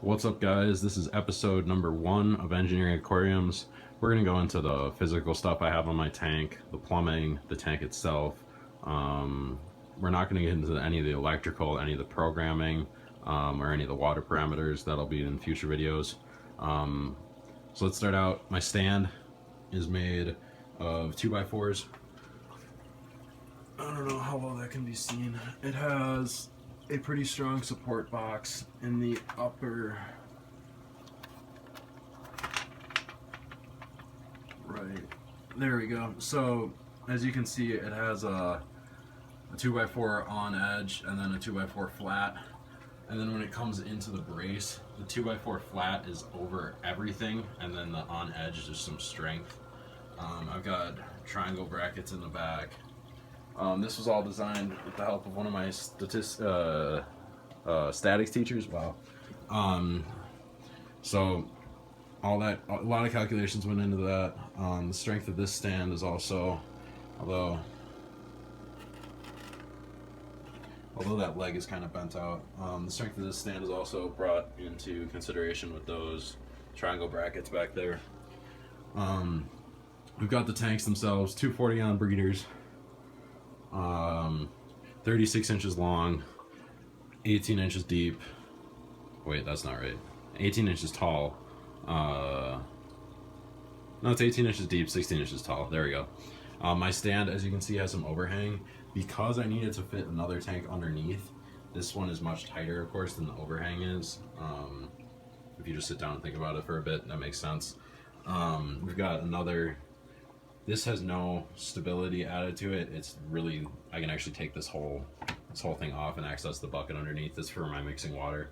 What's up, guys? This is episode number 1 of Engineering Aquariums. We're going to go into the physical stuff I have on my tank, the plumbing, the tank itself. We're not going to get into any of the electrical, any of the programming, or any of the water parameters. That'll be in future videos. So let's start out. My stand is made of 2x4s. I don't know how well that can be seen. It has a pretty strong support box in the upper right. There we go. So as you can see, it has a 2x4 on edge and then a 2x4 flat. And then when it comes into the brace, the 2x4 flat is over everything, and then the on edge is just some strength. I've got triangle brackets in the back. This was all designed with the help of one of my statics teachers. Wow. So all that, a lot of calculations went into that. The strength of this stand is also, although that leg is kind of bent out, the strength of this stand is also brought into consideration with those triangle brackets back there. We've got the tanks themselves, two 40-gallon breeders. 36 inches long, 18 inches deep. Wait, that's not right. 18 inches tall. No, it's 18 inches deep, 16 inches tall. There we go. My stand, as you can see, has some overhang. Because I needed to fit another tank underneath, this one is much tighter, of course, than the overhang is. If you just sit down and think about it for a bit, that makes sense. We've got another. This has no stability added to it. It's really, I can actually take this whole thing off and access the bucket underneath. This for my mixing water.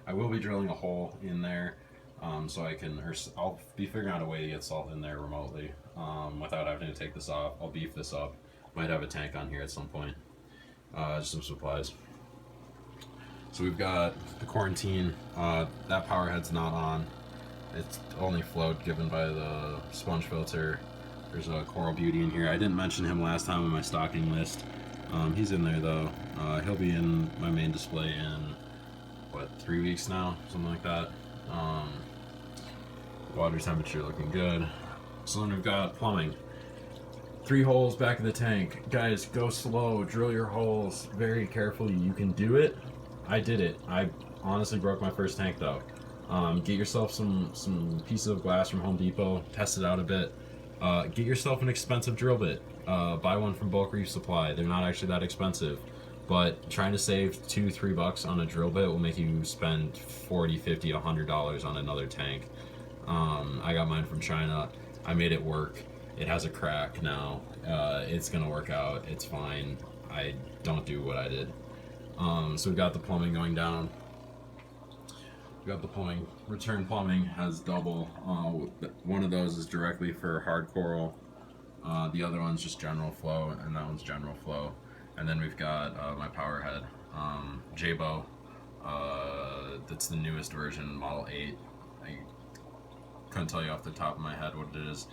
I will be drilling a hole in there, so I can, or I'll be figuring out a way to get salt in there remotely without having to take this off. I'll beef this up. Might have a tank on here at some point. Just some supplies. So we've got the quarantine. That power head's not on. It's only float given by the sponge filter. There's a Coral Beauty in here. I didn't mention him last time on my stocking list. He's in there though. He'll be in my main display in, what, 3 weeks now? Something like that. Water temperature looking good. So then we've got plumbing. 3 holes back of the tank. Guys, go slow, drill your holes very carefully. You can do it. I did it. I honestly broke my first tank though. Get yourself some pieces of glass from Home Depot, test it out a bit. Get yourself an expensive drill bit. Buy one from Bulk Reef Supply. They're not actually that expensive, but trying to save $2-3 on a drill bit will make you spend $40, $50, $100 on another tank. I got mine from China. I made it work. It has a crack now. It's gonna work out. It's fine. I don't do what I did. So we've got the plumbing going down. We got the plumbing. Return plumbing has double. One of those is directly for hard coral. The other one's just general flow, and that one's general flow. And then we've got my power head, J-Bow. That's the newest version, Model 8. I couldn't tell you off the top of my head what it is.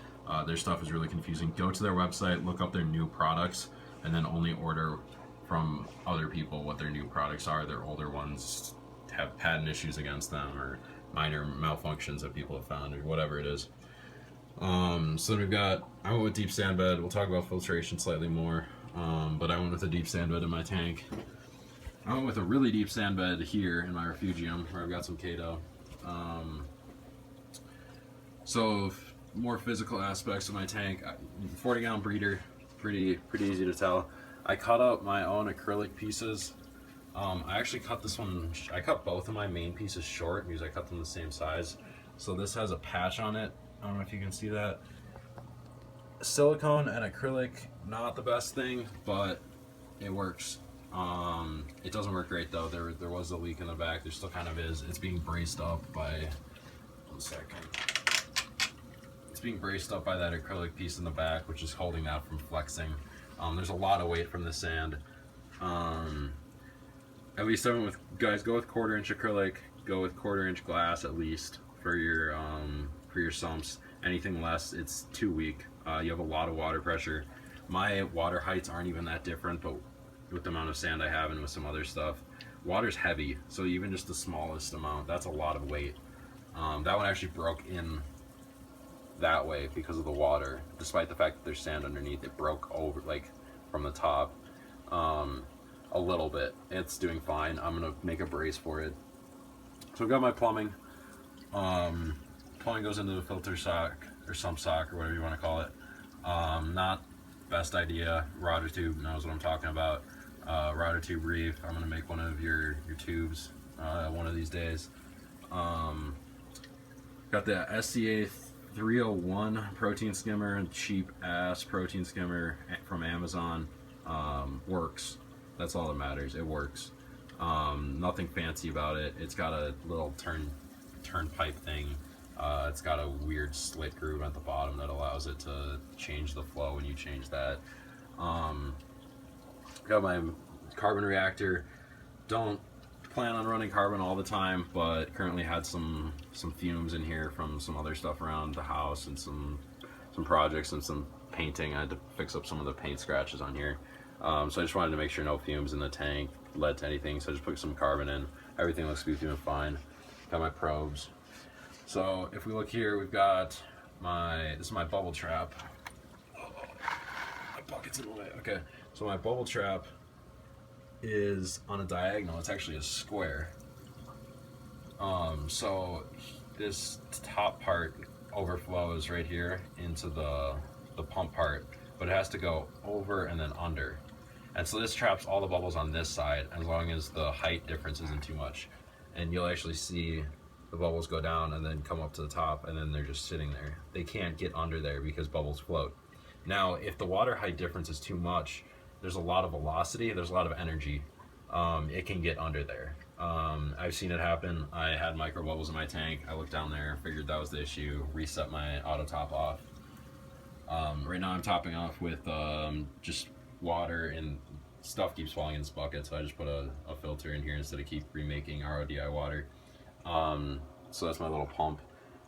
Their stuff is really confusing. Go to their website, look up their new products, and then only order from other people what their new products are. Their older ones have patent issues against them, or minor malfunctions that people have found, or whatever it is. So we've got, I went with deep sand bed. We'll talk about filtration slightly more, but I went with a deep sand bed in my tank. I went with a really deep sand bed here in my refugium where I've got some Kato. So more physical aspects of my tank. 40-gallon breeder, pretty easy to tell. I cut up my own acrylic pieces. I actually cut this one, I cut both of my main pieces short because I cut them the same size. So this has a patch on it. I don't know if you can see that. Silicone and acrylic, not the best thing, but it works. It doesn't work great though. There was a leak in the back. There still kind of is. It's being braced up by, 1 second. It's being braced up by that acrylic piece in the back, which is holding that from flexing. There's a lot of weight from the sand. At least I went with, guys, go with 1/4 inch acrylic, go with 1/4 inch glass at least for your sumps. Anything less, it's too weak. You have a lot of water pressure. My water heights aren't even that different, but with the amount of sand I have and with some other stuff, water's heavy, so even just the smallest amount, that's a lot of weight. That one actually broke in that way because of the water, despite the fact that there's sand underneath. It broke over, like, from the top a little bit. It's doing fine. I'm gonna make a brace for it. So I've got my plumbing. Plumbing goes into the filter sock or sump sock or whatever you want to call it. Not best idea. Router tube knows what I'm talking about. Router tube reef. I'm gonna make one of your tubes one of these days. Got the SCA 301 protein skimmer, cheap ass protein skimmer from Amazon. Works. That's all that matters. It works. Nothing fancy about it. It's got a little turnpipe thing. It's got a weird slit groove at the bottom that allows it to change the flow when you change that. Got my carbon reactor. Don't plan on running carbon all the time, but currently had some fumes in here from some other stuff around the house and some projects and some painting. I had to fix up some of the paint scratches on here. So I just wanted to make sure no fumes in the tank led to anything, so I just put some carbon in. Everything looks to be doing fine. Got my probes. So if we look here, we've got this is my bubble trap. Oh, my bucket's in the way. Okay, so my bubble trap is on a diagonal. It's actually a square. So this top part overflows right here into the pump part, but it has to go over and then under. And so this traps all the bubbles on this side as long as the height difference isn't too much. And you'll actually see the bubbles go down and then come up to the top, and then they're just sitting there. They can't get under there because bubbles float. Now, if the water height difference is too much, there's a lot of velocity, there's a lot of energy. It can get under there. I've seen it happen. I had micro bubbles in my tank. I looked down there, figured that was the issue, reset my auto top off. Right now I'm topping off with just water, and stuff keeps falling in this bucket, so I just put a filter in here instead of keep remaking RODI water. So that's my little pump.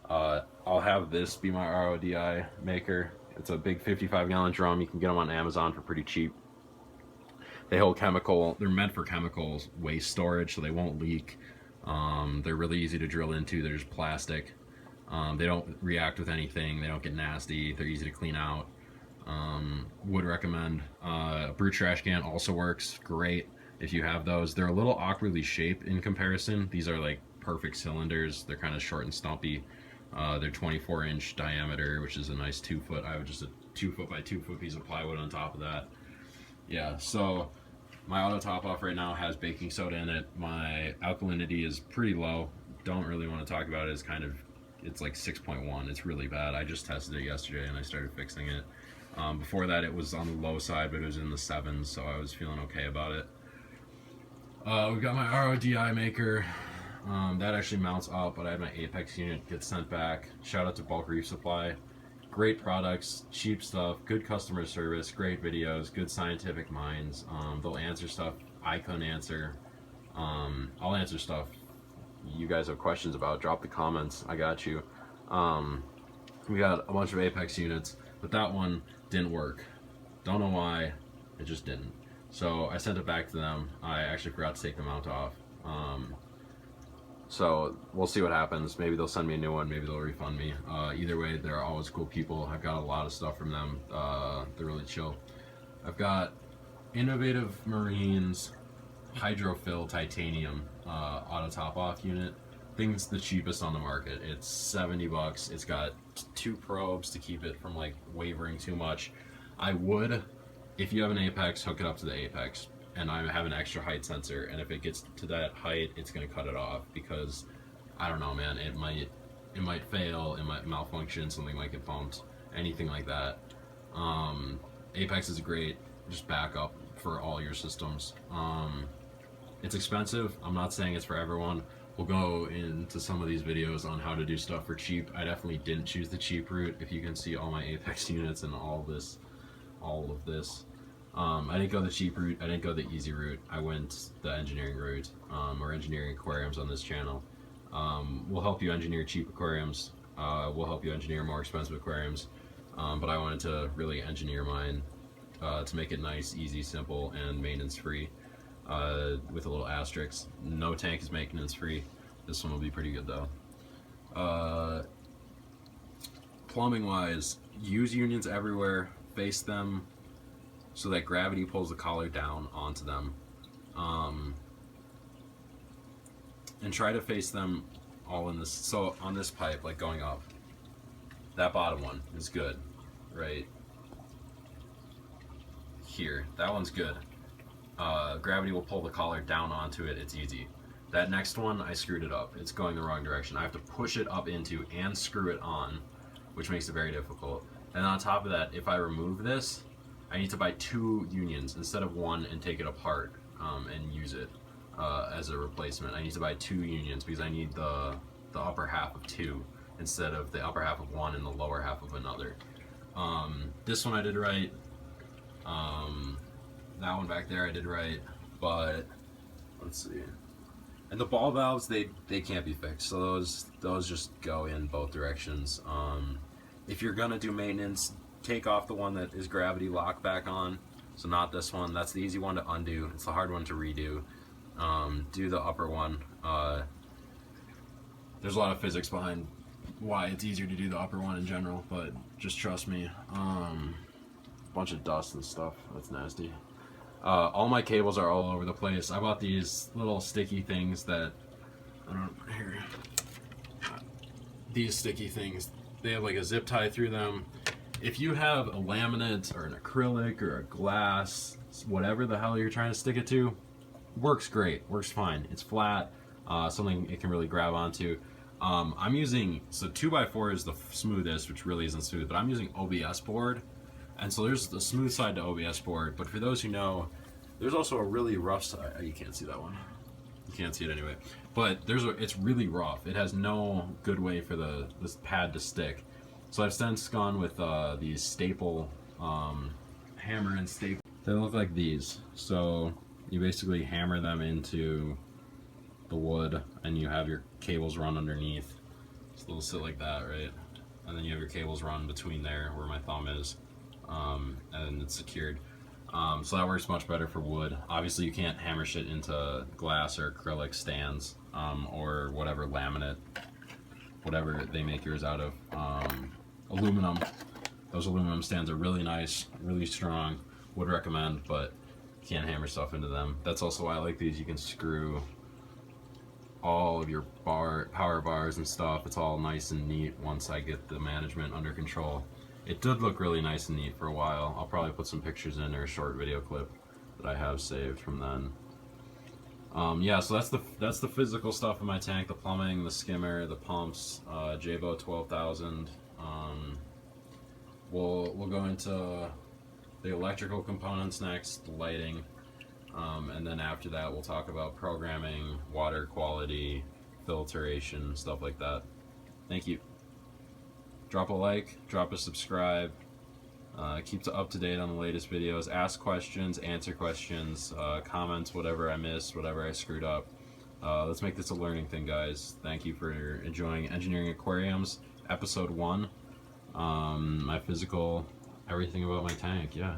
I'll have this be my RODI maker. It's a big 55-gallon drum. You can get them on Amazon for pretty cheap. They hold they're meant for chemical waste storage, so they won't leak. They're really easy to drill into. They're just plastic. They don't react with anything. They don't get nasty. They're easy to clean out. Would recommend. Brew trash can also works great if you have those. They're a little awkwardly shaped in comparison. These are like perfect cylinders. They're kind of short and stumpy. They're 24-inch diameter, which is a nice 2 foot. I have just a 2 foot by 2 foot piece of plywood on top of that. Yeah, so my auto top off right now has baking soda in it. My alkalinity is pretty low. Don't really want to talk about it. It's like 6.1. It's really bad. I just tested it yesterday and I started fixing it. Before that, it was on the low side, but it was in the 7s, so I was feeling okay about it. We've got my RODI maker. That actually mounts up, but I had my Apex unit get sent back. Shout out to Bulk Reef Supply. Great products, cheap stuff, good customer service, great videos, good scientific minds. They'll answer stuff I couldn't answer. I'll answer stuff you guys have questions about. Drop the comments. I got you. We got a bunch of Apex units, but that one didn't work. Don't know why. It just didn't. So I sent it back to them. I actually forgot to take the mount off. So we'll see what happens. Maybe they'll send me a new one. Maybe they'll refund me. Either way, they're always cool people. I've got a lot of stuff from them. They're really chill. I've got Innovative Marines Hydrofill Titanium auto top off unit. Thing's the cheapest on the market. It's 70 bucks. It's got 2 probes to keep it from like wavering too much. I would, if you have an Apex, hook it up to the Apex. And I have an extra height sensor, and if it gets to that height, it's gonna cut it off, because I don't know, man, it might fail, it might malfunction, something might get bumped, anything like that. Apex is a great just backup for all your systems. It's expensive. I'm not saying it's for everyone. We'll go into some of these videos on how to do stuff for cheap. I definitely didn't choose the cheap route. If you can see all my Apex units and all of this. I didn't go the cheap route. I didn't go the easy route. I went the engineering route, or Engineering Aquariums on this channel. We'll help you engineer cheap aquariums. We'll help you engineer more expensive aquariums. But I wanted to really engineer mine to make it nice, easy, simple, and maintenance free. with a little asterisk. No tank is maintenance free. This one will be pretty good though. Plumbing wise, use unions everywhere, face them so that gravity pulls the collar down onto them. And try to face them all in this, so on this pipe, like going up, that bottom one is good, right here, that one's good. Gravity will pull the collar down onto it, it's easy. That next one, I screwed it up, it's going the wrong direction. I have to push it up into and screw it on, which makes it very difficult. And on top of that, if I remove this, I need to buy 2 unions instead of 1 and take it apart and use it as a replacement. I need to buy 2 unions because I need the upper half of 2 instead of the upper half of 1 and the lower half of another. This one I did right. That one back there I did right, but let's see. And the ball valves, they can't be fixed, so those just go in both directions. If you're gonna do maintenance, take off the one that is gravity locked back on, so not this one. That's the easy one to undo. It's the hard one to redo. Do the upper one. There's a lot of physics behind why it's easier to do the upper one in general, but just trust me. Bunch of dust and stuff. That's nasty. All my cables are all over the place. I bought these little sticky things that these sticky things, they have like a zip tie through them. If you have a laminate or an acrylic or a glass, whatever the hell you're trying to stick it to, works great, works fine. It's flat, something it can really grab onto. I'm using, so 2x4 is the smoothest, which really isn't smooth, but I'm using OBS board. And so there's the smooth side to OBS board, but for those who know, there's also a really rough side. You can't see that one. You can't see it anyway. But it's really rough. It has no good way for this pad to stick. So I've since gone with these staple, hammer and staple. They look like these. So you basically hammer them into the wood and you have your cables run underneath. So they'll sit like that, right? And then you have your cables run between there where my thumb is. And it's secured. So that works much better for wood. Obviously you can't hammer shit into glass or acrylic stands, or whatever laminate, whatever they make yours out of. Aluminum. Those aluminum stands are really nice, really strong. Would recommend, but you can't hammer stuff into them. That's also why I like these. You can screw all of your power bars and stuff. It's all nice and neat once I get the management under control. It did look really nice and neat for a while. I'll probably put some pictures in or a short video clip that I have saved from then. Yeah, so that's the physical stuff in my tank: the plumbing, the skimmer, the pumps, Jabo 12,000. We'll go into the electrical components next, the lighting, and then after that we'll talk about programming, water quality, filtration, stuff like that. Thank you. Drop a like, drop a subscribe, keep up to date on the latest videos, ask questions, answer questions, comments, whatever I missed, whatever I screwed up. Let's make this a learning thing, guys. Thank you for enjoying Engineering Aquariums, episode 1. My physical, everything about my tank, yeah.